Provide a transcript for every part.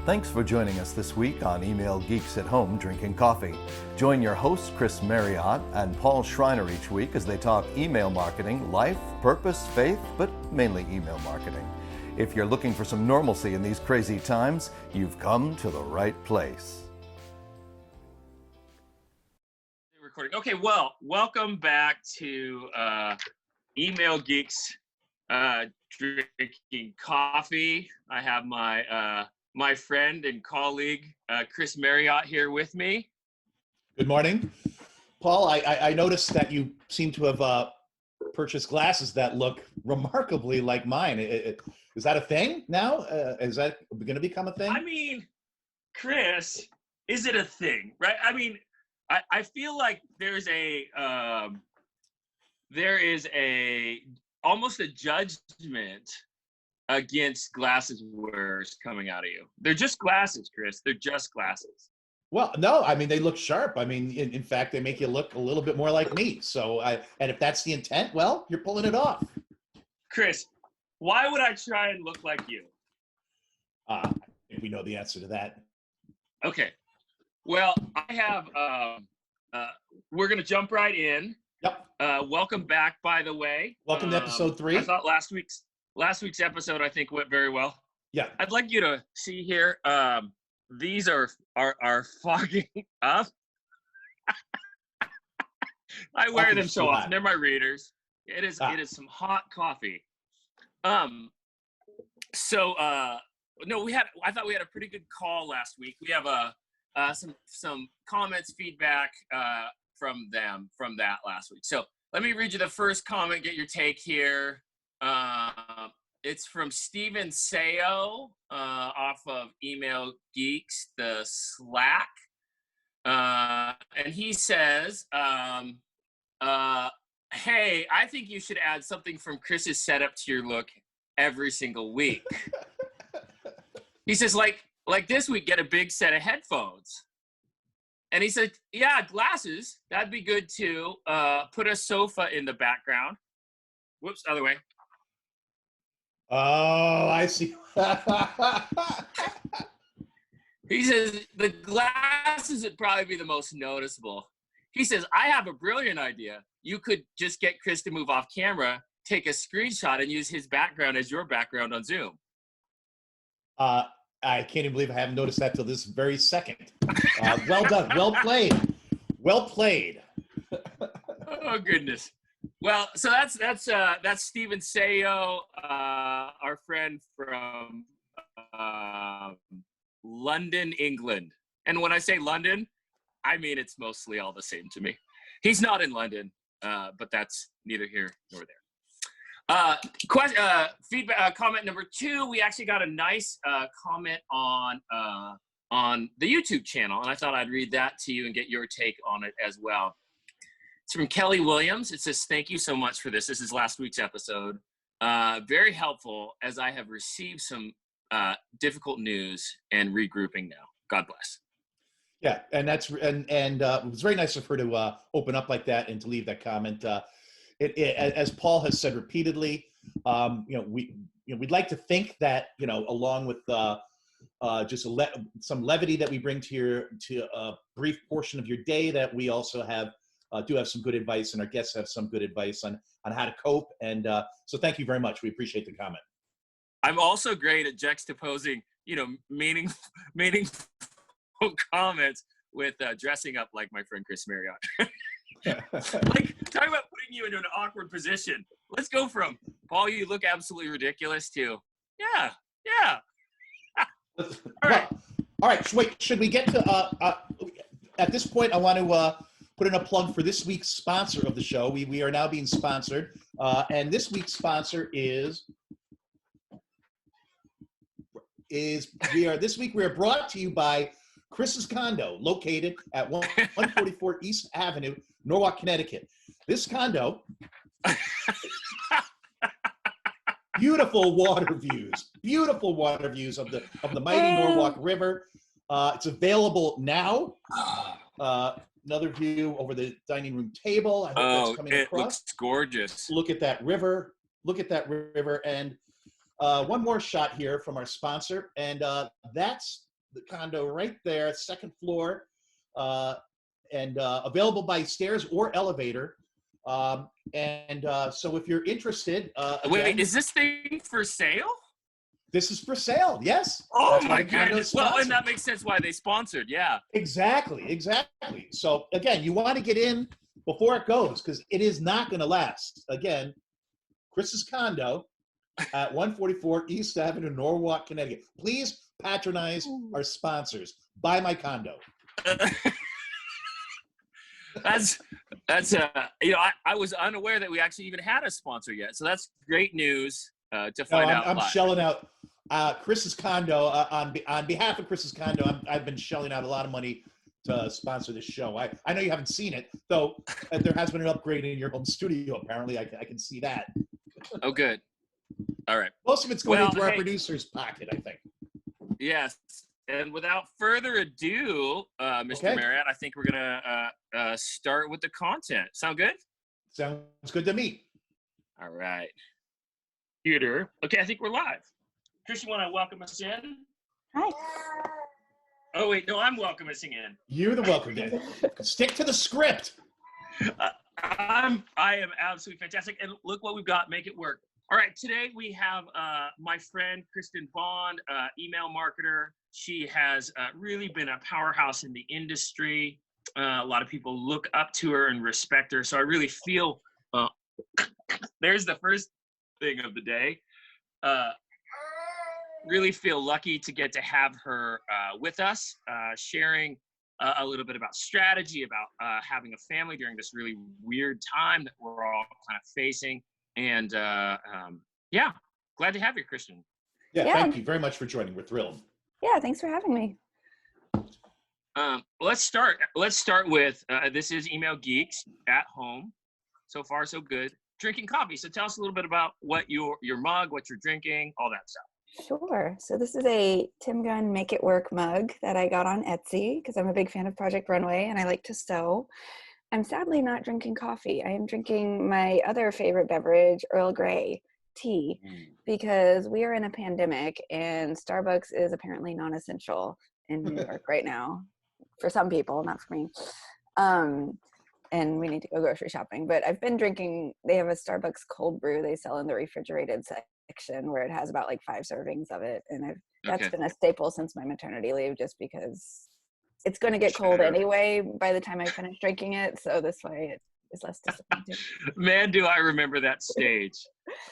Thanks for joining us this week on Email Geeks at Home Drinking Coffee. Join your hosts Chris Marriott and Paul Schreiner each week as they talk email marketing, life, purpose, faith, but mainly email marketing. If you're looking for some normalcy in these crazy times, you've come to the right place. Recording. Okay, well, welcome back to Email Geeks Drinking Coffee. I have my friend and colleague, Chris Marriott, here with me. Good morning. Paul, I noticed that you seem to have purchased glasses that look remarkably like mine. Is that a thing now? Is that going to become a thing? I mean, Chris, is it a thing, right? I mean, I feel like there is almost a judgment against glasses wearers coming out of you. They're just glasses, Chris. They're just glasses. Well, no, I mean, they look sharp. I mean, in fact, they make you look a little bit more like me. So, and if that's the intent, well, you're pulling it off. Chris, why would I try and look like you? I think we know the answer to that. Okay. Well, I have, we're going to jump right in. Yep. Welcome back, by the way. Welcome to episode 3. I thought last week's episode, I think, went very well. Yeah. I'd like you to see here. These are fogging up. I wear them so often. They're my readers. It is some hot coffee. So no, I thought we had a pretty good call last week. We have some comments, feedback from that last week. So let me read you the first comment, get your take here. It's from Steven Sayo off of Email Geeks, the Slack. And he says, hey, I think you should add something from Chris's setup to your look every single week. He says, like this week, get a big set of headphones. And he said, yeah, glasses, that'd be good too. Put a sofa in the background. Whoops, other way. Oh, I see. He says, the glasses would probably be the most noticeable. He says, I have a brilliant idea. You could just get Chris to move off camera, take a screenshot, and use his background as your background on Zoom. I can't even believe I haven't noticed that till this very second. Well done. Well played. Well played. Oh, goodness. Well, so that's Steven Sayo, our friend from London, England. And when I say London, I mean it's mostly all the same to me. He's not in London, but that's neither here nor there. Feedback, comment number 2. We actually got a nice comment on the YouTube channel, and I thought I'd read that to you and get your take on it as well. It's from Kelly Williams. It says, thank you so much for this. This is last week's episode. Very helpful as I have received some difficult news and regrouping now. God bless. Yeah, and it was very nice of her to open up like that and to leave that comment. As Paul has said repeatedly, we'd like to think that, along with just some levity that we bring to a brief portion of your day, that we also do have some good advice, and our guests have some good advice on how to cope. And so thank you very much. We appreciate the comment. I'm also great at juxtaposing, meaningful comments with dressing up like my friend Chris Marriott. Like, talk about putting you into an awkward position. Let's go from, Paul, you look absolutely ridiculous, to, yeah. All right. Wait, should we get to, at this point, I want to put in a plug for this week's sponsor of the show. We are now being sponsored. And this week's sponsor is we are brought to you by Chris's Condo, located at 144 East Avenue, Norwalk, Connecticut. This condo, beautiful water views of the mighty Norwalk River. It's available now. Another view over the dining room table. I hope that's coming across. It looks gorgeous. Look at that river. And one more shot here from our sponsor, and that's the condo right there, second floor, and available by stairs or elevator. So if you're interested, Wait, again, is this thing for sale? this is for sale. Yes. Oh That's why my the condo goodness! is Well, and sponsored. that makes sense why they sponsored. Yeah. Exactly. So again, you want to get in before it goes because it is not going to last. Again, Chris's condo at 144 East Avenue, Norwalk, Connecticut. Please patronize our sponsors. Buy my condo. That's I was unaware that we actually even had a sponsor yet. So that's great news to find out. I'm live. shelling out Chris's condo on behalf of Chris's condo. I've been shelling out a lot of money to sponsor this show. I know you haven't seen it, though. There has been an upgrade in your home studio. Apparently, I can see that. Oh, good. All right. Most of it's going into our producer's pocket, I think. Yes. And without further ado, Mr. Okay. Marriott, I think we're gonna start with the content. Sound good? Sounds good to me. All right. Theater. Okay, I think we're live. Kristen, you want to welcome us in? Hi. Oh wait, no, I'm welcoming in. You're the welcome guy. Stick to the script. I am absolutely fantastic, and look what we've got. Make it work. All right, today we have my friend Kristen Bond, email marketer. She has really been a powerhouse in the industry. A lot of people look up to her and respect her. So I really feel, there's the first thing of the day. Really feel lucky to get to have her with us, sharing a little bit about strategy, about having a family during this really weird time that we're all kind of facing. And yeah, glad to have you, Kristen. Yeah, thank you very much for joining. We're thrilled. Yeah, thanks for having me. Let's start with this is Email Geeks at home. So far, so good. Drinking coffee. So tell us a little bit about what your mug, what you're drinking, all that stuff. Sure. So this is a Tim Gunn Make It Work mug that I got on Etsy because I'm a big fan of Project Runway and I like to sew. I'm sadly not drinking coffee. I am drinking my other favorite beverage, Earl Grey tea, because we are in a pandemic and Starbucks is apparently non-essential in New York right now. For some people, not for me. And we need to go grocery shopping. But I've been drinking, they have a Starbucks cold brew they sell in the refrigerated section where it has about like 5 servings of it. And that's been a staple since my maternity leave just because it's going to get cold anyway by the time I finish drinking it. So this way it is less disappointing. Man, do I remember that stage.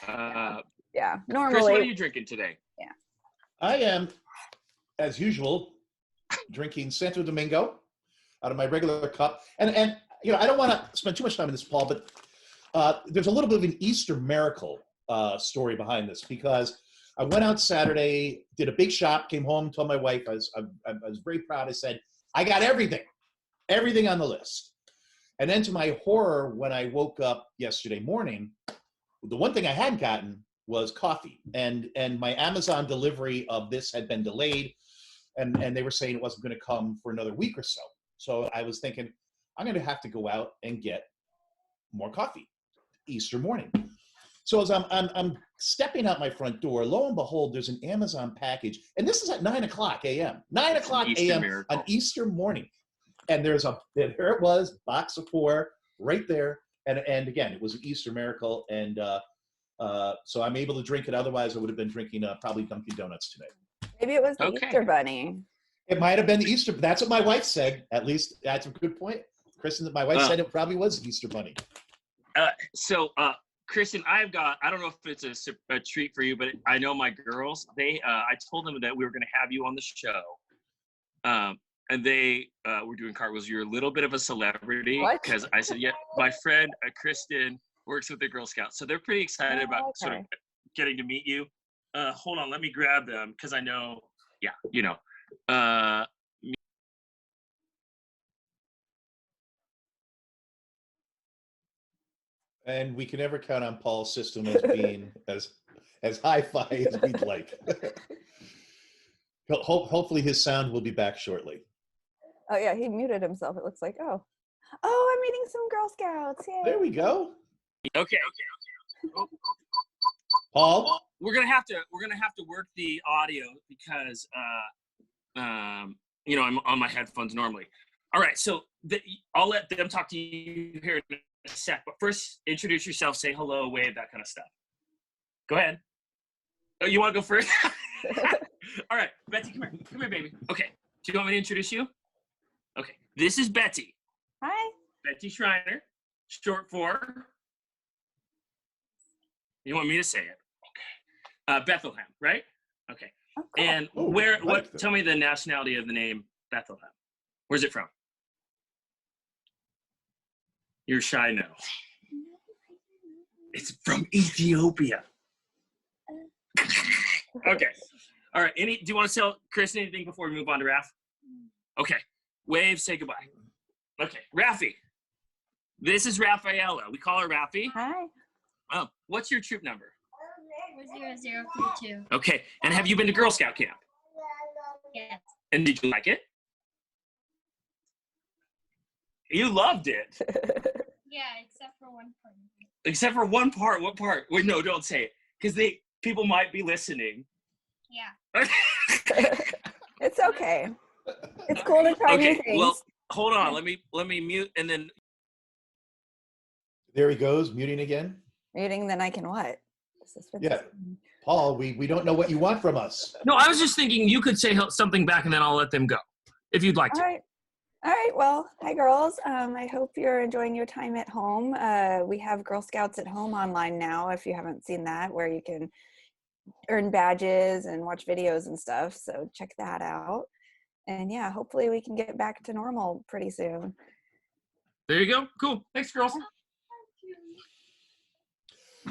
Yeah, normally. Chris, what are you drinking today? Yeah. I am, as usual, drinking Santo Domingo out of my regular cup. And you know, I don't want to spend too much time on this, Paul, but there's a little bit of an Easter miracle story behind this because I went out Saturday, did a big shop, came home, told my wife, I was very proud. I said, I got everything on the list. And then to my horror, when I woke up yesterday morning, the one thing I hadn't gotten was coffee. And my Amazon delivery of this had been delayed. And they were saying it wasn't going to come for another week or so. So I was thinking, I'm going to have to go out and get more coffee Easter morning. So as I'm stepping out my front door, lo and behold, there's an Amazon package. And this is at 9 o'clock a.m. 9 o'clock a.m. on Easter morning. And there it was, box of 4 right there. And again, it was an Easter miracle. And so I'm able to drink it. Otherwise, I would have been drinking probably Dunkin' Donuts today. Maybe it was the Easter Bunny. It might have been the Easter. That's what my wife said. At least that's a good point. Kristen, my wife said it probably was the Easter Bunny. Kristen, I don't know if it's a treat for you, but I know my girls, I told them that we were going to have you on the show. And they were doing cartwheels. You're a little bit of a celebrity. Because I said, yeah, my friend Kristen works with the Girl Scouts. So they're pretty excited about sort of getting to meet you. Hold on, let me grab them because I know, and we can never count on Paul's system as being as hi-fi as we'd like. Hopefully his sound will be back shortly. Oh yeah, he muted himself. It looks like, oh, I'm meeting some Girl Scouts. Yay. There we go. Okay. Paul, we're gonna have to work the audio because I'm on my headphones normally. All right, so I'll let them talk to you here in a sec. But first, introduce yourself, say hello, wave, that kind of stuff. Go ahead. Oh, you want to go first? All right, Betsy, come here. Come here, baby. Okay, do you want me to introduce you? Okay, this is Betsy. Hi. Betsy Schreiner, short for, you want me to say it? Okay. Bethlehem, right? Okay. Oh, cool. And tell me the nationality of the name Bethlehem. Where's it from? You're shy now. It's from Ethiopia. Okay. All right. Do you want to tell Kristen anything before we move on to Raph? Okay. Wave, say goodbye. Okay. Rafi. This is Rafaela. We call her Rafi. Hi. What's your troop number? 0032. Okay. And have you been to Girl Scout camp? Yes. And did you like it? You loved it. Yeah, except for one part. Except for one part. What part? Wait, no, don't say it. Because people might be listening. Yeah. It's okay. It's cool to try new things. Well, hold on. Let me mute and then. There he goes, muting again. Muting, then I can what? Yeah. Paul, we don't know what you want from us. No, I was just thinking you could say something back and then I'll let them go, if you'd like to. All right. Well, hi, girls. I hope you're enjoying your time at home. We have Girl Scouts at Home online now, if you haven't seen that, where you can earn badges and watch videos and stuff. So check that out. And yeah, hopefully we can get back to normal pretty soon. There you go. Cool. Thanks, girls.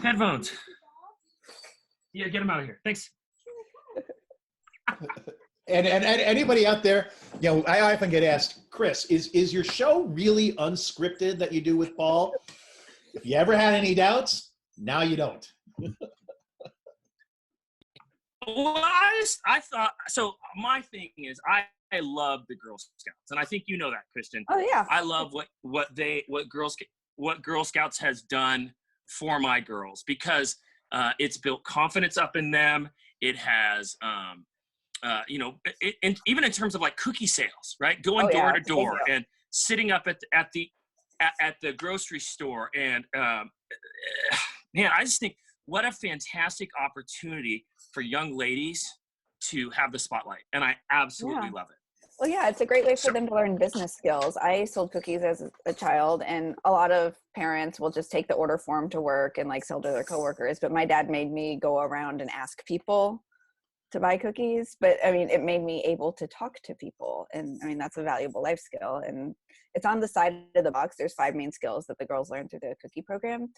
Headphones. Yeah, get them out of here. Thanks. And anybody out there, I often get asked, Chris, is your show really unscripted that you do with Paul? If you ever had any doubts, now you don't. Well, I thought so. My thing is, I love the Girl Scouts, and I think you know that, Kristen. Oh yeah. I love what Girl Scouts has done for my girls, because it's built confidence up in them. It has, even in terms of like cookie sales, right? Going door to door and sitting up at the grocery store, and man, I just think what a fantastic opportunity for young ladies to have the spotlight, and I absolutely love it. Well, yeah, it's a great way for them to learn business skills. I sold cookies as a child, and a lot of parents will just take the order form to work and like sell to their coworkers. But my dad made me go around and ask people to buy cookies. But I mean, it made me able to talk to people. And I mean, that's a valuable life skill. And it's on the side of the box. There's 5 main skills that the girls learn through the cookie program.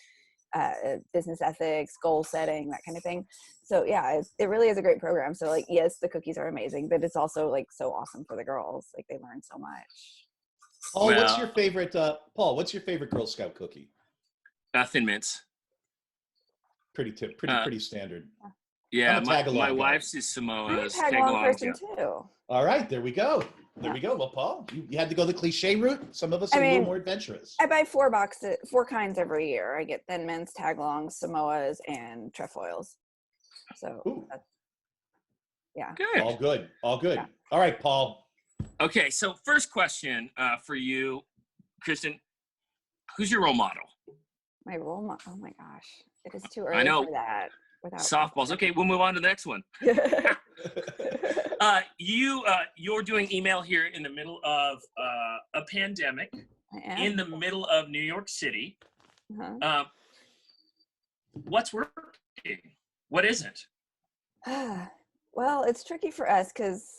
Business ethics, goal setting, that kind of thing. So yeah, it really is a great program. So like, yes, the cookies are amazing, but it's also like so awesome for the girls. Like they learn so much. Paul, what's your favorite Girl Scout cookie? Thin Mints. Pretty standard. Yeah, my wife's is Samoa's. I'm a tag-along person too. All right, there we go. Well, Paul, you had to go the cliche route. Some of us are a little more adventurous. I buy 4 kinds every year. I get Thin Mints, tag-alongs, Samoas, and trefoils. So, yeah. Good. All good. Yeah. All right, Paul. Okay, so first question for you, Kristen. Who's your role model? My role model? Oh my gosh. It is too early for that. Softballs. Okay, we'll move on to the next one. You're doing email here in the middle of a pandemic, in the middle of New York City. Uh-huh. What's working? What isn't? Well, it's tricky for us because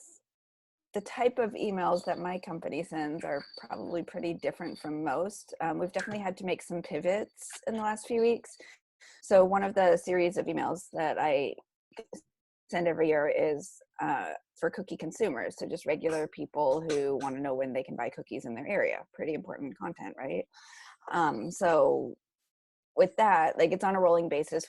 the type of emails that my company sends are probably pretty different from most. We've definitely had to make some pivots in the last few weeks. So one of the series of emails that I send every year is for cookie consumers, so just regular people who want to know when they can buy cookies in their area. Pretty important content, right? So with that, like it's on a rolling basis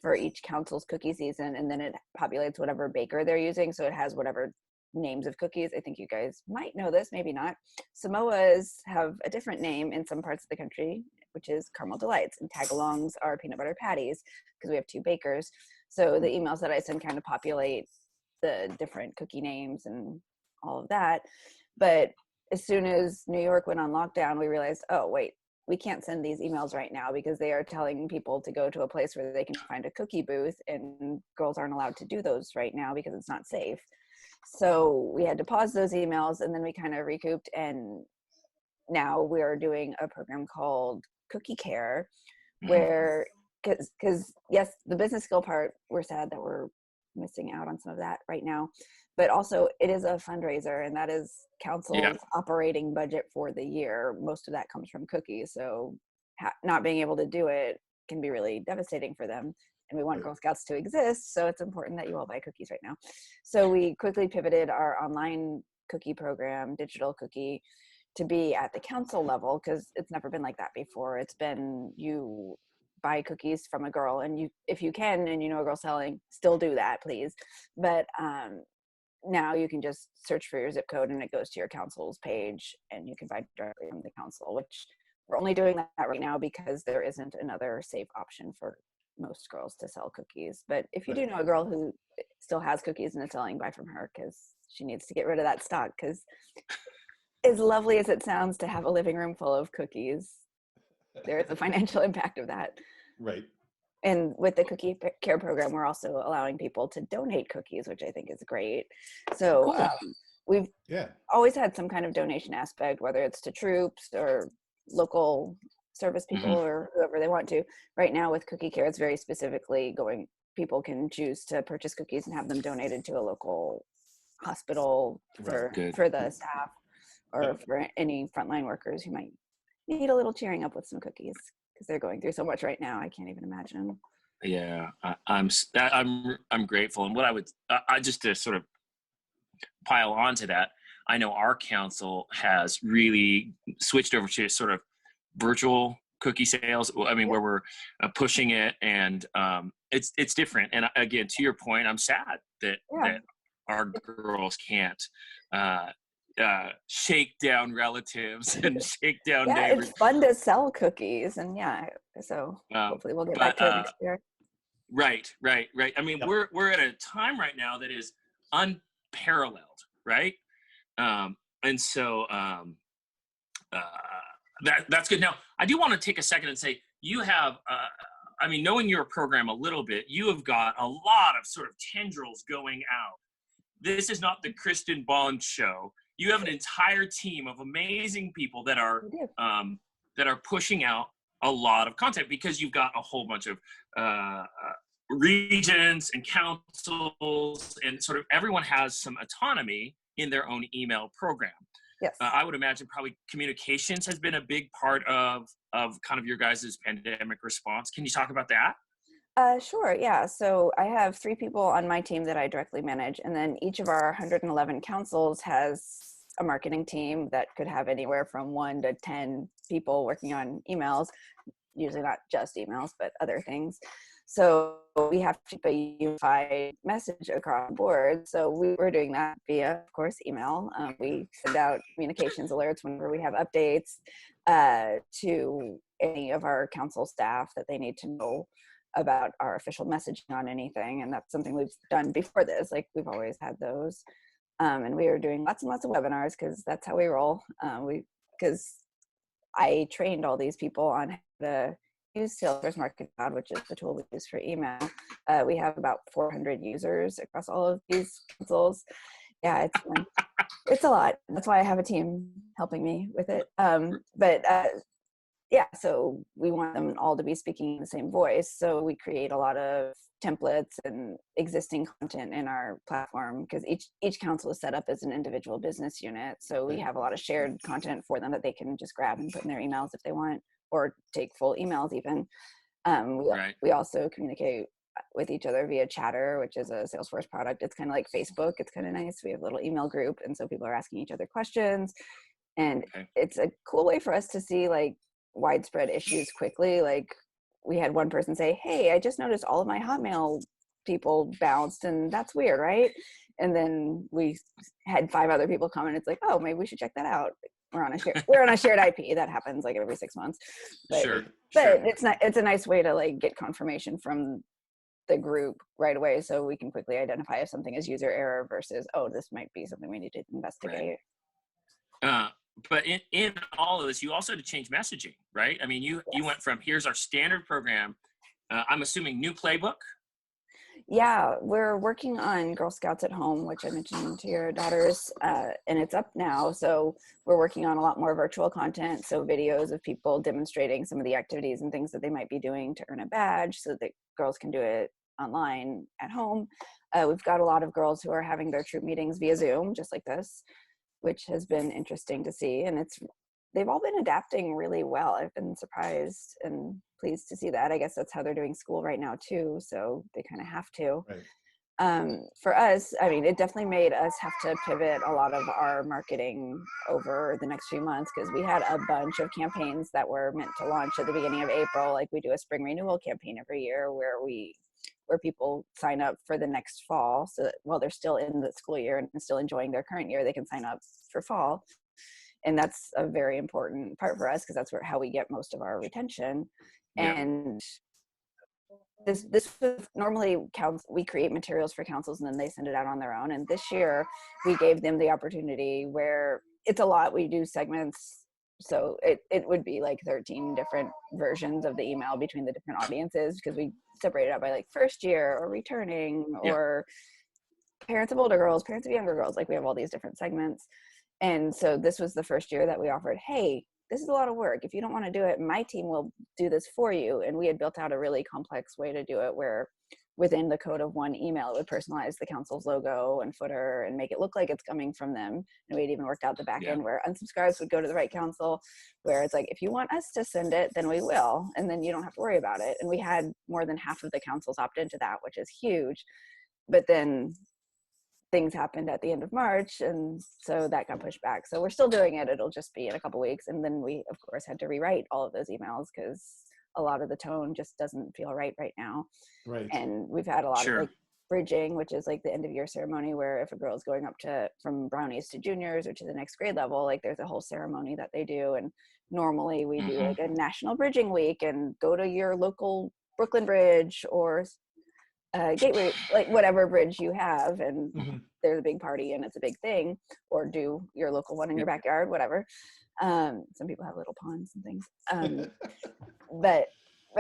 for each council's cookie season, and then it populates whatever baker they're using. So it has whatever names of cookies. I think you guys might know this, maybe not. Samoas have a different name in some parts of the country, which is Caramel Delights, and tag-alongs are peanut butter patties because we have 2 bakers. So the emails that I send kind of populate the different cookie names and all of that. But as soon as New York went on lockdown, we realized, oh, wait, we can't send these emails right now because they are telling people to go to a place where they can find a cookie booth, and girls aren't allowed to do those right now because it's not safe. So we had to pause those emails, and then we kind of recouped, and now we're doing a program called Cookie Care, where, because yes, the business skill part, we're sad that we're missing out on some of that right now, but also it is a fundraiser, and that is council's operating budget for the year. Most of that comes from cookies, so not being able to do it can be really devastating for them, and we want Girl Scouts to exist, so it's important that you all buy cookies right now. So we quickly pivoted our online cookie program, digital cookie, to be at the council level, because it's never been like that before. It's been, you buy cookies from a girl, and you, if you can, and you know a girl selling, still do that, please. But now you can just search for your zip code and it goes to your council's page, and you can buy directly from the council, which we're only doing that right now because there isn't another safe option for most girls to sell cookies. But if you do know a girl who still has cookies and is selling, buy from her, because she needs to get rid of that stock. Because as lovely as it sounds to have a living room full of cookies, there is a financial impact of that. Right. And with the Cookie Care program, we're also allowing people to donate cookies, which I think is great. So we've always had some kind of donation aspect, whether it's to troops or local service people or whoever they want to. Right now with Cookie Care, it's very specifically going, people can choose to purchase cookies and have them donated to a local hospital for the staff, or for any frontline workers who might need a little cheering up with some cookies, because they're going through so much right now. I can't even imagine. Yeah, I'm grateful. And what I just to sort of pile on to that, I know our council has really switched over to sort of virtual cookie sales. I mean, where we're pushing it, and it's different. And again, to your point, I'm sad that our girls can't shake down relatives and shake down neighbors. It's fun to sell cookies, and so hopefully we'll get back to it next year. Right. I mean, we're at a time right now that is unparalleled, right? And so that's good. Now, I do want to take a second and say, you have, I mean, knowing your program a little bit, you have got a lot of sort of tendrils going out. This is not the Kristen Bond show. You have an entire team of amazing people that are pushing out a lot of content, because you've got a whole bunch of regions and councils, and sort of everyone has some autonomy in their own email program. Yes. I would imagine probably communications has been a big part of kind of your guys' pandemic response. Can you talk about that? Sure, yeah. So I have 3 people on my team that I directly manage, and then each of our 111 councils has a marketing team that could have anywhere from 1 to 10 people working on emails, usually not just emails, but other things. So we have to keep a unified message across the board. So we were doing that via, of course, email. We send out communications alerts whenever we have updates to any of our council staff that they need to know about our official messaging on anything. And that's something we've done before this. Like, we've always had those. And we are doing lots and lots of webinars, because that's how we roll. Because I trained all these people on how to use Salesforce Marketing Cloud, which is the tool we use for email. We have about 400 users across all of these councils. Yeah, it's a lot. That's why I have a team helping me with it. So we want them all to be speaking the same voice. So we create a lot of templates and existing content in our platform, because each council is set up as an individual business unit. So we have a lot of shared content for them that they can just grab and put in their emails if they want, or take full emails even. We also communicate with each other via Chatter, which is a Salesforce product. It's kind of like Facebook. It's kind of nice. We have a little email group, and so people are asking each other questions, and it's a cool way for us to see like widespread issues quickly. Like, we had one person say, "Hey, I just noticed all of my Hotmail people bounced, and that's weird, right?" And then we had 5 other people comment. It's like, "Oh, maybe we should check that out." We're on a shared IP. That happens like every 6 months. But, Sure. It's a nice way to like get confirmation from the group right away, so we can quickly identify if something is user error versus, oh, this might be something we need to investigate. But in all of this, you also had to change messaging, right? I mean, you went from here's our standard program. I'm assuming new playbook. Yeah, we're working on Girl Scouts at Home, which I mentioned to your daughters, and it's up now. So we're working on a lot more virtual content. So videos of people demonstrating some of the activities and things that they might be doing to earn a badge so that girls can do it online at home. We've got a lot of girls who are having their troop meetings via Zoom, just like this, which has been interesting to see. And they've all been adapting really well. I've been surprised and pleased to see that. I guess that's how they're doing school right now too. So they kind of have to. Right. For us, I mean, it definitely made us have to pivot a lot of our marketing over the next few months, because we had a bunch of campaigns that were meant to launch at the beginning of April. Like we do a spring renewal campaign every year where people sign up for the next fall, so that while they're still in the school year and still enjoying their current year, they can sign up for fall. And that's a very important part for us, because that's how we get most of our retention. Yeah. And this was normally we create materials for councils and then they send it out on their own. And this year we gave them the opportunity, where it's a lot. We do segments. So it would be like 13 different versions of the email between the different audiences, because we separate it out by like first year or returning or parents of older girls, parents of younger girls. Like we have all these different segments. And so this was the first year that we offered, hey, this is a lot of work. If you don't want to do it, my team will do this for you. And we had built out a really complex way to do it, where within the code of one email, it would personalize the council's logo and footer and make it look like it's coming from them. And we'd even worked out the back end where unsubscribes would go to the right council, where it's like, if you want us to send it, then we will. And then you don't have to worry about it. And we had more than half of the councils opt into that, which is huge. But then things happened at the end of March, and so that got pushed back. So we're still doing it. It'll just be in a couple weeks. And then we, of course, had to rewrite all of those emails, because a lot of the tone just doesn't feel right now. Right. And we've had a lot of like bridging, which is like the end of year ceremony, where if a girl's going up from brownies to juniors or to the next grade level, like there's a whole ceremony that they do. And normally we do like a national bridging week and go to your local Brooklyn Bridge or Gateway, like whatever bridge you have, and there's a big party and it's a big thing, or do your local one in your backyard, whatever. Some people have little ponds and things. But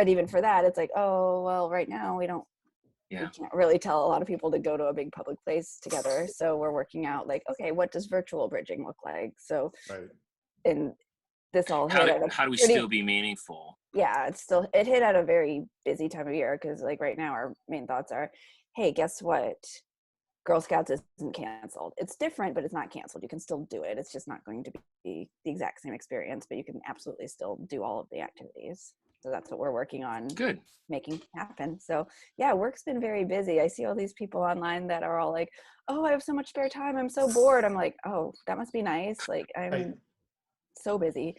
even for that, it's like, oh, well, right now we can't really tell a lot of people to go to a big public place together. So we're working out like, okay, what does virtual bridging look like? So, and this all hit how do we still be meaningful? Yeah, it hit at a very busy time of year, because like right now our main thoughts are, hey, guess what? Girl Scouts isn't canceled. It's different, but it's not canceled. You can still do it. It's just not going to be the exact same experience, but you can absolutely still do all of the activities. So that's what we're working on making happen. So yeah, work's been very busy. I see all these people online that are all like, oh, I have so much spare time. I'm so bored. I'm like, oh, that must be nice. Like I'm so busy.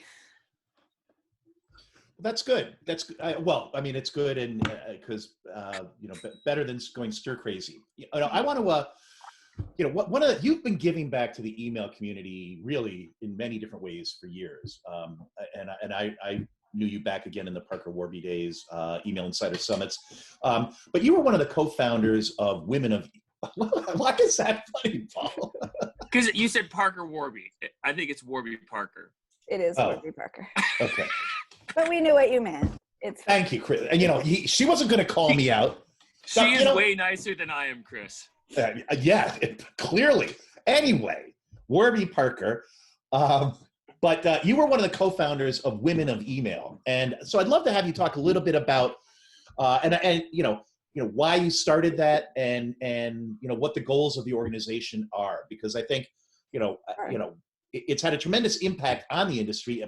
That's good. Well, I mean, it's good, and because better than going stir crazy. I want to. You've been giving back to the email community really in many different ways for years, and I knew you back again in the Parker Warby days, Email Insider Summits, but you were one of the co-founders of Women of. Why is that funny, Paul? Because you said Parker Warby. I think it's Warby Parker. It is Warby Parker. Okay. But we knew what you meant. Thank you, Chris. And she wasn't going to call me out. She is way nicer than I am, Chris. Clearly. Anyway, Warby Parker. But you were one of the co-founders of Women of Email, and so I'd love to have you talk a little bit about why you started that, and what the goals of the organization are, because I think it's had a tremendous impact on the industry.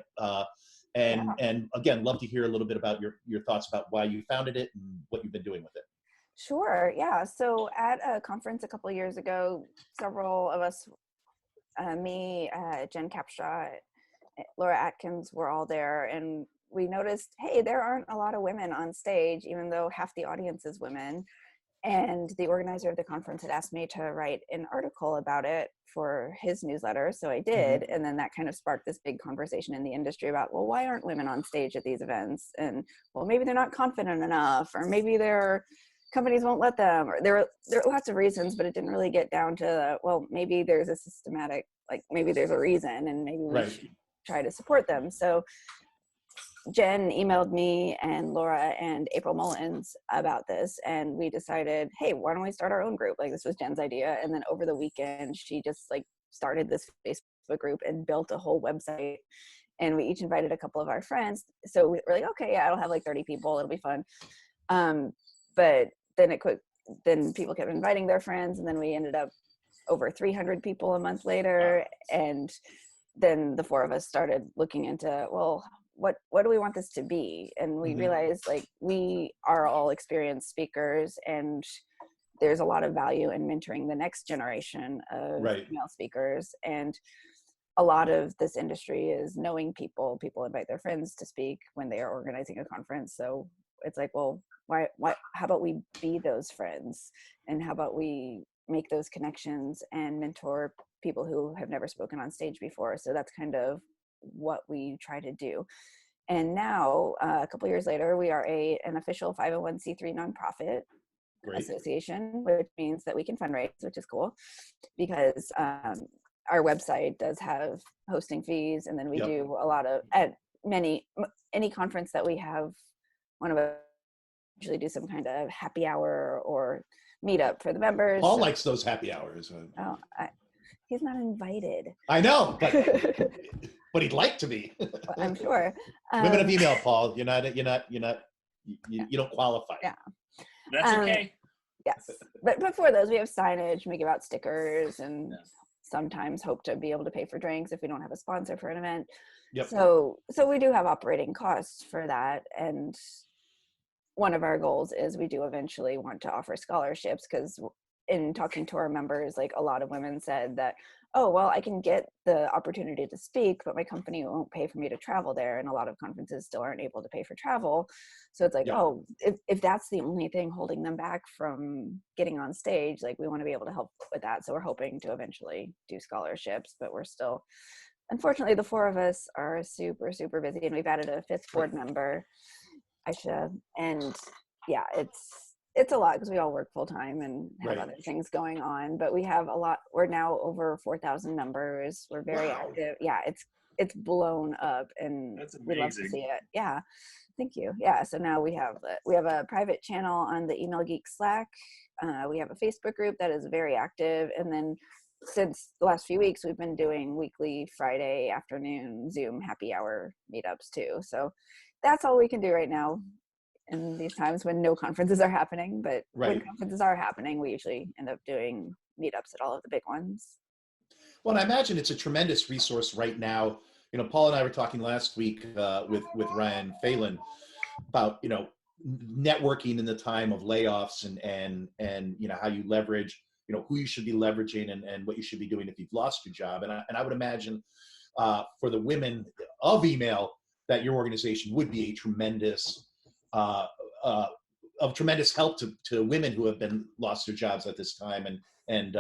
And again, love to hear a little bit about your thoughts about why you founded it and what you've been doing with it. Sure. Yeah. So at a conference a couple of years ago, several of us, me, Jen Capstraw, Laura Atkins, were all there, and we noticed, hey, there aren't a lot of women on stage, even though half the audience is women. And the organizer of the conference had asked me to write an article about it for his newsletter. So I did. And then that kind of sparked this big conversation in the industry about, well, why aren't women on stage at these events? And well, maybe they're not confident enough, or maybe they're companies won't let them, or there are lots of reasons, but it didn't really get down to, well, maybe there's a systematic, like maybe there's a reason and maybe we should try to support them. So Jen emailed me and Laura and April Mullins about this, and we decided, hey, why don't we start our own group? Like, this was Jen's idea. And then over the weekend, she just like started this Facebook group and built a whole website. And we each invited a couple of our friends. So we're like, okay, yeah, it'll have like 30 people. It'll be fun. But then people kept inviting their friends, and then we ended up over 300 people a month later. And then the four of us started looking into, well, what do we want this to be? And we realized, like, we are all experienced speakers, and there's a lot of value in mentoring the next generation of female speakers. And a lot of this industry is knowing people invite their friends to speak when they are organizing a conference. So it's like, well, why how about we be those friends, and how about we make those connections and mentor people who have never spoken on stage before? So that's kind of what we try to do. And now, a couple years later, we are an official 501c3 nonprofit association, which means that we can fundraise, which is cool, because our website does have hosting fees, and then we do a lot of, at any conference that we have, one of us usually do some kind of happy hour or meetup for the members. Paul likes those happy hours. Oh, he's not invited. I know, but he'd like to be. I'm sure. Women of email, Paul. You don't qualify. Yeah. That's okay. Yes. But before those, we have signage, we give out stickers, and sometimes hope to be able to pay for drinks if we don't have a sponsor for an event. Yep. So we do have operating costs for that. And one of our goals is we do eventually want to offer scholarships, because in talking to our members, like, a lot of women said that, oh, well, I can get the opportunity to speak, but my company won't pay for me to travel there. And a lot of conferences still aren't able to pay for travel. So it's like, oh, if that's the only thing holding them back from getting on stage, like, we want to be able to help with that. So we're hoping to eventually do scholarships, but we're still, unfortunately, the four of us are super, super busy, and we've added a fifth board member, Aisha, and yeah, it's a lot because we all work full time and have other things going on, but we have a lot. We're now over 4,000 members. We're very active. Yeah, it's blown up, and we love to see it. Yeah, thank you. Yeah, so now we have a private channel on the Email Geek Slack. We have a Facebook group that is very active, and then since the last few weeks, we've been doing weekly Friday afternoon Zoom happy hour meetups too. So that's all we can do right now in these times when no conferences are happening. But when conferences are happening, we usually end up doing meetups at all of the big ones. Well, I imagine it's a tremendous resource right now. You know, Paul and I were talking last week with Ryan Phelan about, you know, networking in the time of layoffs and you know, how you leverage, you know, who you should be leveraging and what you should be doing if you've lost your job. And I would imagine for the women of email that your organization would be a tremendous of tremendous help to women who have been lost their jobs at this time. And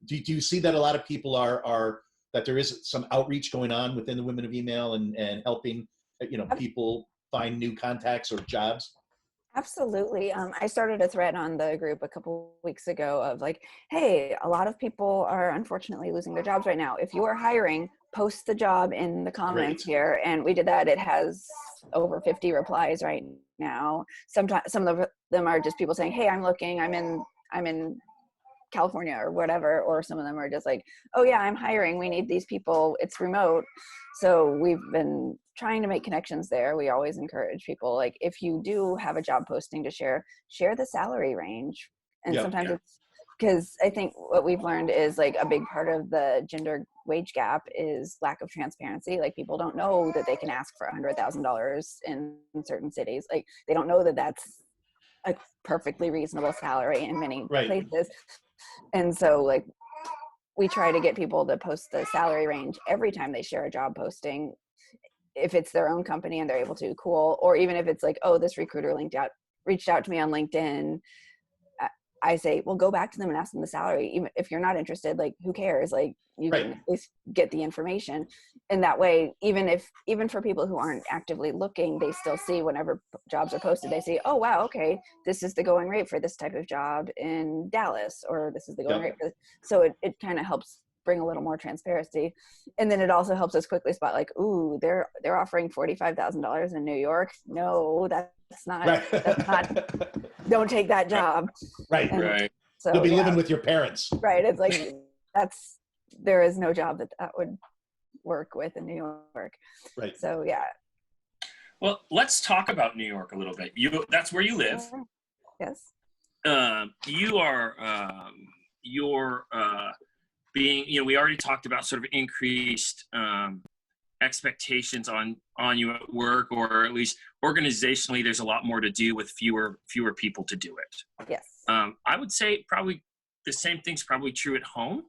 do you see that a lot of people are that there is some outreach going on within the women of email and helping, you know, people find new contacts or jobs? Absolutely. I started a thread on the group a couple weeks ago of like, hey, a lot of people are unfortunately losing their jobs right now. If you are hiring, post the job in the comments here. And we did that. It has over 50 replies right now. Sometimes some of them are just people saying, hey, I'm looking, I'm in California or whatever, or some of them are just like, oh yeah, I'm hiring, we need these people, it's remote. So we've been trying to make connections there. We always encourage people, like, if you do have a job posting to share the salary range. And sometimes it's because I think what we've learned is like a big part of the gender wage gap is lack of transparency. Like, people don't know that they can ask for $100,000 in certain cities. Like, they don't know that that's a perfectly reasonable salary in many places. And so, like, we try to get people to post the salary range every time they share a job posting. If it's their own company and they're able to, cool. Or even if it's like, oh, this recruiter reached out to me on LinkedIn, I say, well, go back to them and ask them the salary. Even if you're not interested, like, who cares? Like, you can at least get the information. in that way, even for people who aren't actively looking, they still see whenever jobs are posted, they see, oh wow, okay, this is the going rate for this type of job in Dallas, or this is the going rate for this. So it kind of helps bring a little more transparency. And then it also helps us quickly spot like, ooh, they're offering $45,000 in New York. No, that's not, don't take that job. Right. And Right. so You'll be living with your parents. right. It's like, there is no job that would work with in New York. Right. So yeah. Well, let's talk about New York a little bit. That's where you live. Yes. You're being, we already talked about sort of increased expectations on you at work, or at least organizationally, there's a lot more to do with fewer people to do it. Yes. I would say probably the same thing's probably true at home,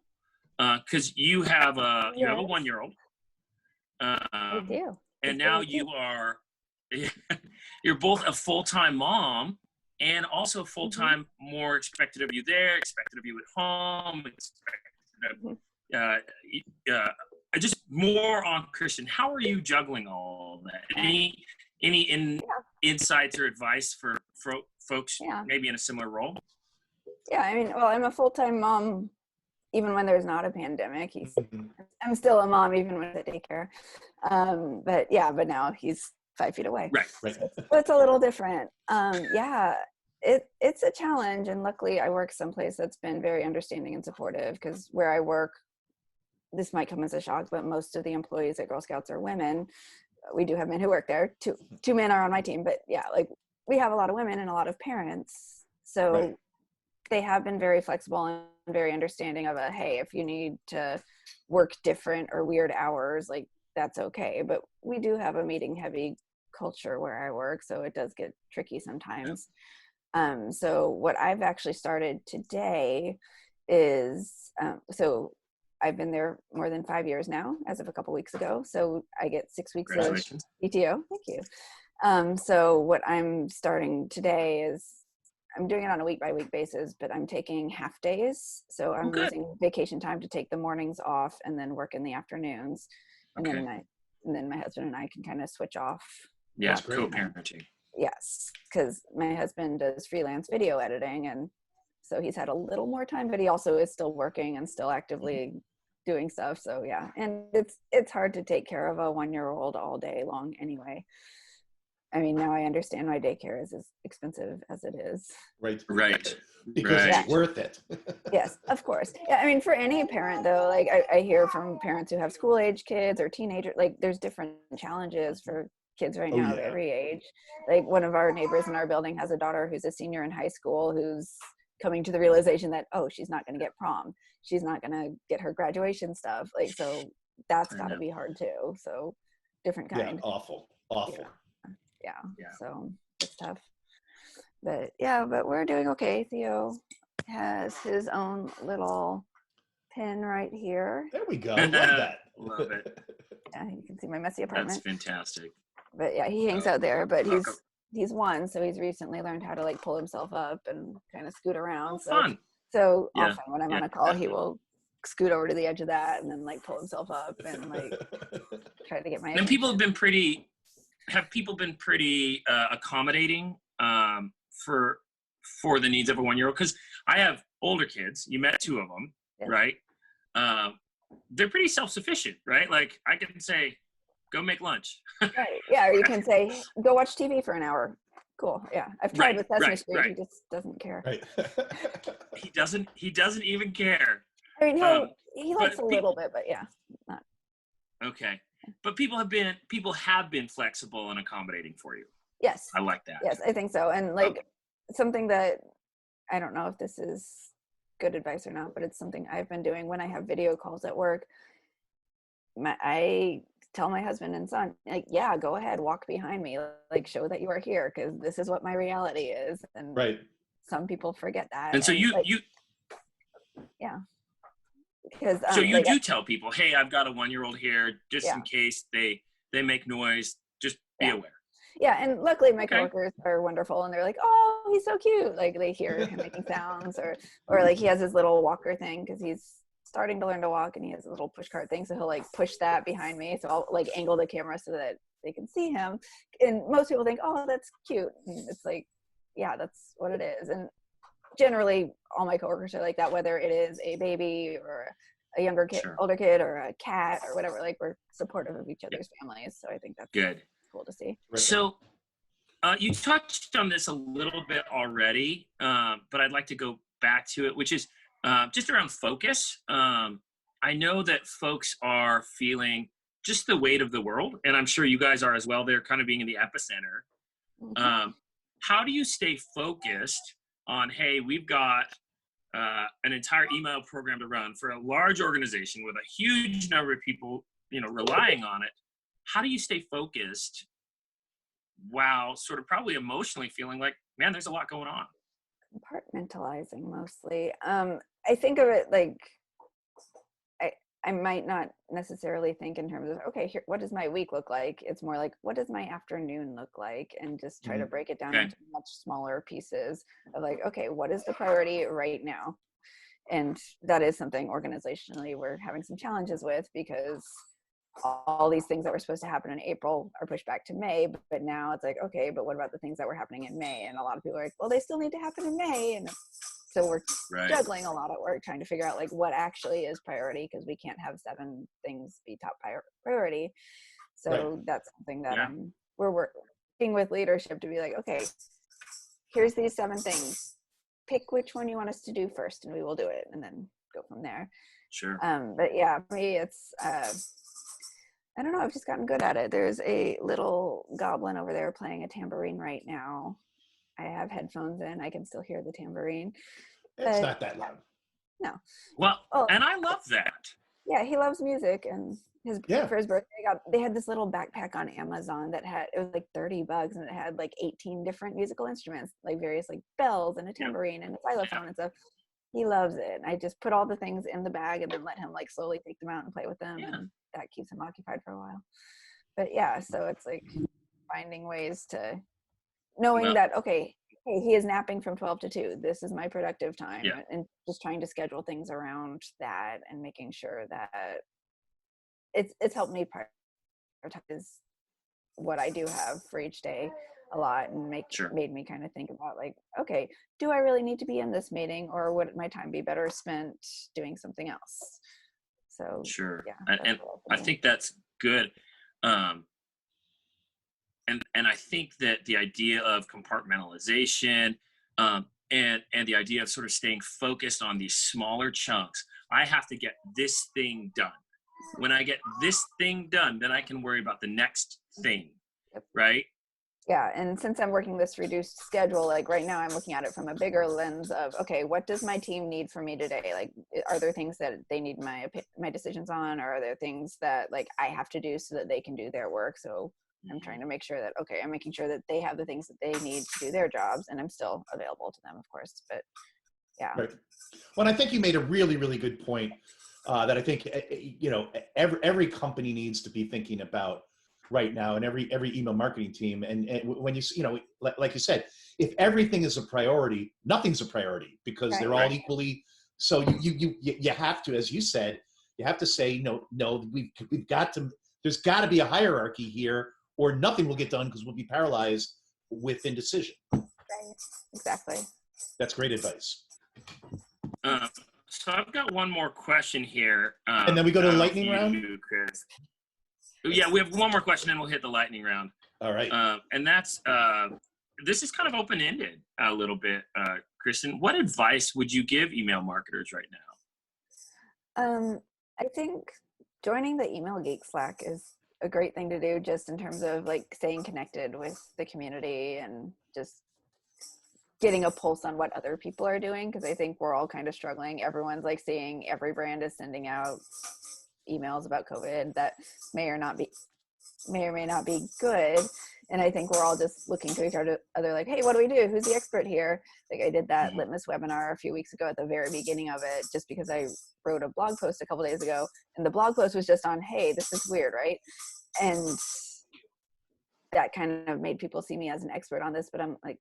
because you have a 1-year-old. I do. And now you are, you're both a full-time mom and also full-time, more expected of you there, expected of you at home, just more on Kristen. How are you juggling all that? Any insights or advice for folks maybe in a similar role? Yeah, I mean, well, I'm a full-time mom even when there's not a pandemic. I'm still a mom even with a daycare. But now he's 5 feet away. Right. So it's a little different. It's a challenge, and luckily I work someplace that's been very understanding and supportive, because where I work, this might come as a shock, but most of the employees at Girl Scouts are women. We do have men who work there. Two men are on my team, but yeah, like we have a lot of women and a lot of parents. So they have been very flexible and very understanding of hey, if you need to work different or weird hours, like that's okay. But we do have a meeting heavy culture where I work, so it does get tricky sometimes. So what I've actually started today is, so I've been there more than 5 years now, as of a couple weeks ago. So I get 6 weeks of PTO. Thank you. So what I'm starting today is, I'm doing it on a week-by-week basis, but I'm taking half days. So I'm using vacation time to take the mornings off and then work in the afternoons. And then my husband and I can kind of switch off. Yeah, co-parenting. Yes, because my husband does freelance video editing, and so he's had a little more time, but he also is still working and still actively doing stuff. So yeah, and it's hard to take care of a 1-year-old all day long anyway. I mean, now I understand why daycare is as expensive as it is. Right. Because it's worth it. Yes, of course. Yeah, I mean, for any parent though, like I hear from parents who have school age kids or teenagers, like there's different challenges for kids right now of every age. Like one of our neighbors in our building has a daughter who's a senior in high school who's coming to the realization that, oh, she's not going to get prom. She's not going to get her graduation stuff. Like, so that's got to be hard too. So different kind. Yeah, awful. Yeah. So it's tough. But but we're doing okay. Theo has his own little pen right here. There we go. Love that. Love it. Yeah, you can see my messy apartment. That's fantastic. But yeah, he hangs out there, but he's one, so he's recently learned how to like pull himself up and kind of scoot around. So often when I'm on a call, he will scoot over to the edge of that and then like pull himself up and like try to get my attention. And people have been pretty accommodating for the needs of a 1-year-old, because I have older kids. You met 2 of them, right? They're pretty self-sufficient, right? Like I can say, go make lunch. Right. Yeah, or you can say, go watch TV for an hour. Cool. Yeah, I've tried with Sesame Street. He just doesn't care. Right. He doesn't even care. I mean, he likes a little bit, but yeah, not. Okay, but people have been flexible and accommodating for you. Yes. I like that. Yes, I think so. And like something that, I don't know if this is good advice or not, but it's something I've been doing when I have video calls at work. I tell my husband and son, like, yeah, go ahead, walk behind me, like show that you are here, because this is what my reality is. And some people forget that. And so you because so you do tell people, hey, I've got a 1-year-old here, just in case they make noise, just be aware. Yeah, and luckily my coworkers are wonderful, and they're like, oh, he's so cute. Like they hear him making sounds, or like he has his little walker thing because he's starting to learn to walk, and he has a little push cart thing, so he'll like push that behind me, so I'll like angle the camera so that they can see him. And most people think, oh, that's cute, and it's like, yeah, that's what it is. And generally all my coworkers are like that, whether it is a baby or a younger kid, Sure. older kid, or a cat or whatever. Like, we're supportive of each other's families, so I think that's Good. cool to see. So you touched on this a little bit already, but I'd like to go back to it, which is just around focus. I know that folks are feeling just the weight of the world, and I'm sure you guys are as well. They're kind of being in the epicenter. Mm-hmm. How do you stay focused on, hey, we've got an entire email program to run for a large organization with a huge number of people, relying on it? How do you stay focused while sort of probably emotionally feeling like, man, there's a lot going on? Compartmentalizing mostly. I think of it like, I might not necessarily think in terms of, okay, here, what does my week look like? It's more like, what does my afternoon look like? And just try to break it down into much smaller pieces of like, okay, what is the priority right now? And that is something organizationally we're having some challenges with, because all these things that were supposed to happen in April are pushed back to May, but now it's like, okay, but what about the things that were happening in May? And a lot of people are like, well, they still need to happen in May. And so we're juggling a lot at work, trying to figure out like what actually is priority, because we can't have 7 things be top priority. So that's something that we're working with leadership to be like, okay, here's these 7 things. Pick which one you want us to do first, and we will do it, and then go from there. Sure. But yeah, for me, it's I don't know. I've just gotten good at it. There's a little goblin over there playing a tambourine right now. I have headphones in. I can still hear the tambourine. It's not that loud. No. Well, and I love that. Yeah, he loves music, and for his birthday, they had this little backpack on Amazon that it was like $30, and it had like 18 different musical instruments, like various like bells and a tambourine and a xylophone and stuff. He loves it. I just put all the things in the bag and then let him like slowly take them out and play with them, and that keeps him occupied for a while. But yeah, so it's like finding ways to knowing that, okay, hey, he is napping from 12 to 2. This is my productive time, and just trying to schedule things around that and making sure that it's helped me prioritize what I do have for each day a lot, and made me kind of think about like, okay, do I really need to be in this meeting, or would my time be better spent doing something else? So and I think that's good. And I think that the idea of compartmentalization and the idea of sort of staying focused on these smaller chunks, I have to get this thing done. When I get this thing done, then I can worry about the next thing, right? Yeah, and since I'm working this reduced schedule, like right now I'm looking at it from a bigger lens of, okay, what does my team need from me today? Like, are there things that they need my decisions on, or are there things that like I have to do so that they can do their work? So I'm trying to make sure that, okay, I'm making sure that they have the things that they need to do their jobs, and I'm still available to them, of course. But yeah. Right. Well, I think you made a really, really good point that I think, every company needs to be thinking about right now, and every email marketing team. And when like you said, if everything is a priority, nothing's a priority, because they're all equally. So you have to, as you said, you have to say, no, we've got to, there's got to be a hierarchy here, or nothing will get done, because we'll be paralyzed with indecision. Right. Exactly. That's great advice. So I've got one more question here. And then we go to the lightning round? Chris. Yeah, we have one more question, and we'll hit the lightning round. All right. And that's, this is kind of open-ended a little bit. Kristen, what advice would you give email marketers right now? I think joining the Email Geek Slack is a great thing to do, just in terms of like staying connected with the community and just getting a pulse on what other people are doing, because I think we're all kind of struggling. Everyone's like seeing every brand is sending out emails about COVID that may or may not be good, and I think we're all just looking to each other like, hey, what do we do? Who's the expert here? Like, I did that litmus webinar a few weeks ago at the very beginning of it, just because I wrote a blog post a couple days ago, and the blog post was just on, hey, this is weird, right? And that kind of made people see me as an expert on this, but I'm like,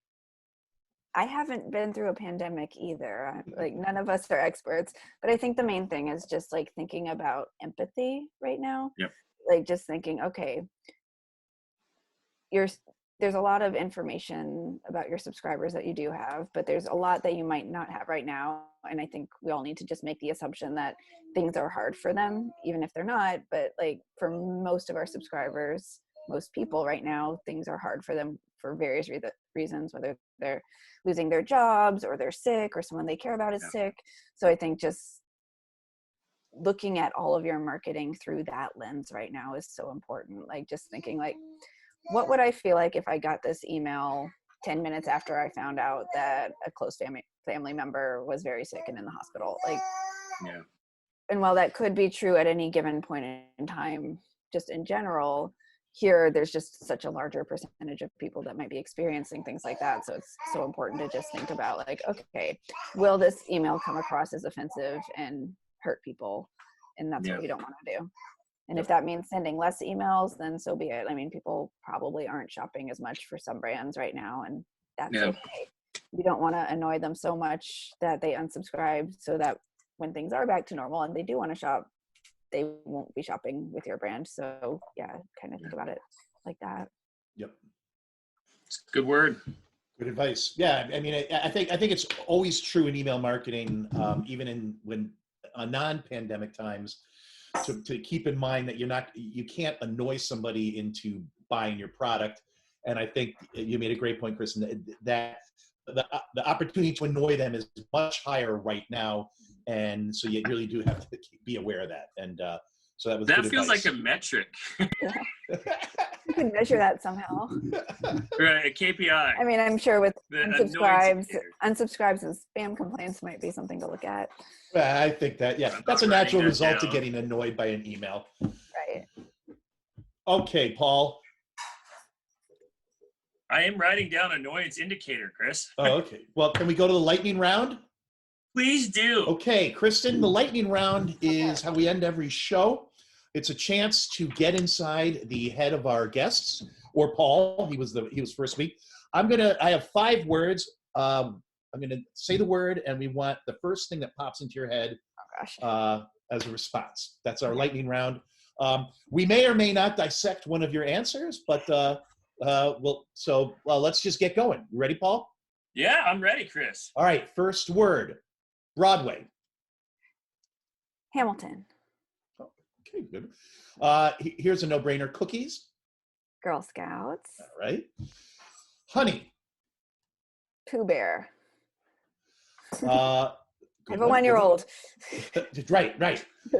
I haven't been through a pandemic either. Like none of us are experts, but I think the main thing is just like thinking about empathy right now. Yep. Like just thinking, okay, there's a lot of information about your subscribers that you do have, but there's a lot that you might not have right now. And I think we all need to just make the assumption that things are hard for them, even if they're not. But like for most of our subscribers, most people right now, things are hard for them for various reasons, whether they're losing their jobs or they're sick or someone they care about is sick. So I think just looking at all of your marketing through that lens right now is so important. Like just thinking like, what would I feel like if I got this email 10 minutes after I found out that a close family member was very sick and in the hospital? Like, Yeah. And while that could be true at any given point in time, just in general, here there's just such a larger percentage of people that might be experiencing things like that. So it's so important to just think about like, okay, will this email come across as offensive and hurt people? And that's what we don't want to do. And if that means sending less emails, then so be it. I mean, people probably aren't shopping as much for some brands right now, and that's okay. You don't want to annoy them so much that they unsubscribe, so that when things are back to normal and they do want to shop, they won't be shopping with your brand. So yeah, kind of think about it like that. Yep. It's a good word. Good advice. Yeah, I mean, I think it's always true in email marketing, even in when non-pandemic times, to keep in mind that you can't annoy somebody into buying your product. And I think you made a great point, Kristen, that the opportunity to annoy them is much higher right now, and so you really do have to be aware of that. And so that was that good feels advice. like a metric. You can measure that somehow. Right, a KPI. I mean, I'm sure with The unsubscribes annoyance and spam complaints might be something to look at. Well, I think that, yeah, that's a I'm natural writing that result of down. getting annoyed by an email. Right. Okay, Paul. I am writing down annoyance indicator, Chris. Oh, okay. Well, can we go to the lightning round? Please do. Okay, Kristen, the lightning round is how we end every show. It's a chance to get inside the head of our guests, or Paul. He was first week. I have 5 words. I'm gonna say the word, and we want the first thing that pops into your head as a response. That's our lightning round. We may or may not dissect one of your answers, but let's just get going. You ready, Paul? Yeah, I'm ready, Chris. All right. First word: Broadway. Hamilton. Okay, good. Here's a no-brainer: cookies. Girl Scouts. All right. Honey. Pooh Bear. I have a 1-year-old. Right.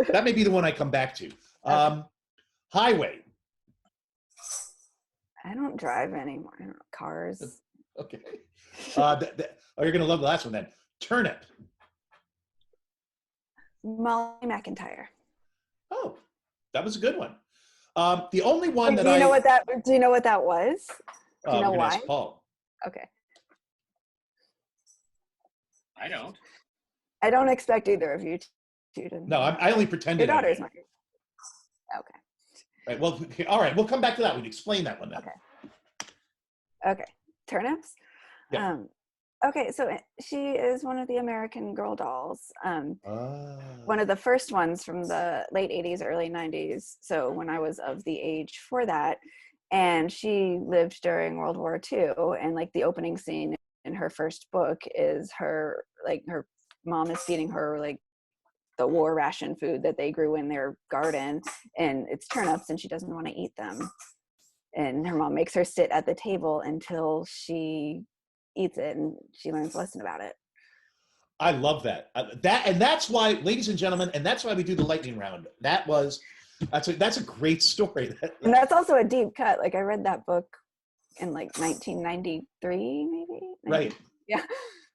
That may be the one I come back to. Highway. I don't drive anymore. I don't know, cars. Okay. You're going to love the last one then. Turnip. Molly McIntyre. Oh, that was a good one. The only one Do you know what that was? Do you know why? Ask Paul. Okay. I don't expect either of you to. No, I only pretended. Your daughter's my. Okay. Right. Well, all right. We'll come back to that one. Explain that one then. Okay. Turnips. Yeah. Okay, so she is one of the American Girl dolls. One of the first ones from the late 80s, early 90s. So when I was of the age for that. And she lived during World War II. And like the opening scene in her first book is her mom is feeding her like the war ration food that they grew in their garden. And it's turnips and she doesn't want to eat them. And her mom makes her sit at the table until she eats it and she learns a lesson about it. I love that. That's why, ladies and gentlemen, and that's why we do the lightning round. That's a great story. And that's also a deep cut. Like I read that book in like 1993, maybe. Right. Yeah.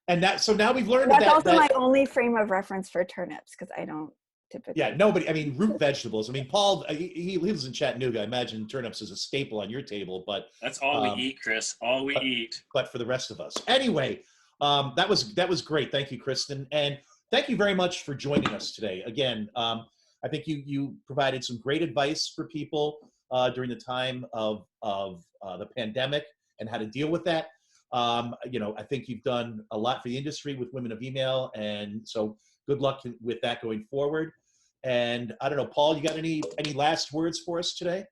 And so now we've learned that's also my only frame of reference for turnips because I don't typically. Yeah, nobody. I mean, root vegetables. I mean, Paul, he lives in Chattanooga. I imagine turnips is a staple on your table, but that's all we eat, Chris. All we eat. But for the rest of us, anyway, that was great. Thank you, Kristen, and thank you very much for joining us today. Again, I think you provided some great advice for people during the time of the pandemic and how to deal with that. I think you've done a lot for the industry with Women of Email, and so good luck with that going forward. And I don't know, Paul, you got any last words for us today?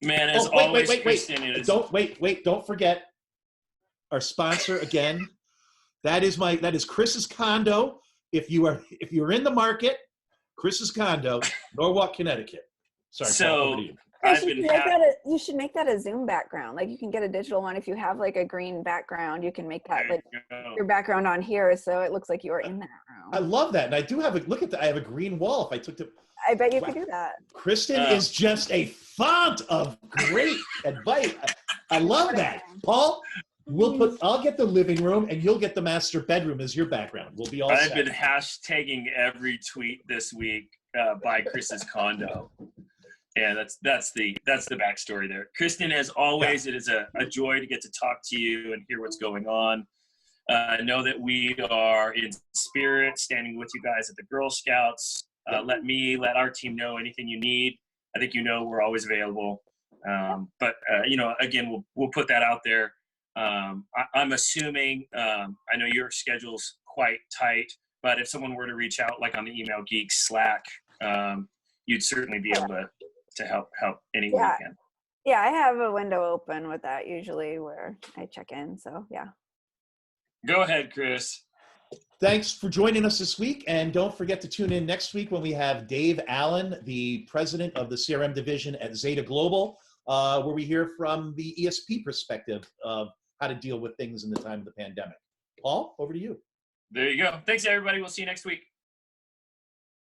Man, as always, Kristen is... Don't forget our sponsor again. That is Chris's Condo. If you're in the market, Chris's Condo, Norwalk, Connecticut. Sorry, so Paul, over to you. You should make that a Zoom background. Like you can get a digital one. If you have like a green background, you can make that like your background on here, so it looks like you are in that room. I love that, and I do have look at that. I have a green wall. If I took the, I bet you could do that. Kristen is just a font of great advice. I love that, Paul. I'll get the living room, and you'll get the master bedroom as your background. We'll be all set. I've been hashtagging every tweet this week by Chris's Condo. And that's the backstory there. Kristen, as always, It is a joy to get to talk to you and hear what's going on. Know that we are in spirit, standing with you guys at the Girl Scouts. Let our team know anything you need. I think we're always available. But again, we'll put that out there. I'm assuming, I know your schedule's quite tight, but if someone were to reach out, like on the Email Geeks Slack, you'd certainly be able to help any way you can. Yeah, I have a window open with that usually where I check in. So yeah. Go ahead, Chris. Thanks for joining us this week. And don't forget to tune in next week when we have Dave Allen, the president of the CRM division at Zeta Global, where we hear from the ESP perspective of how to deal with things in the time of the pandemic. Paul, over to you. There you go. Thanks, everybody. We'll see you next week.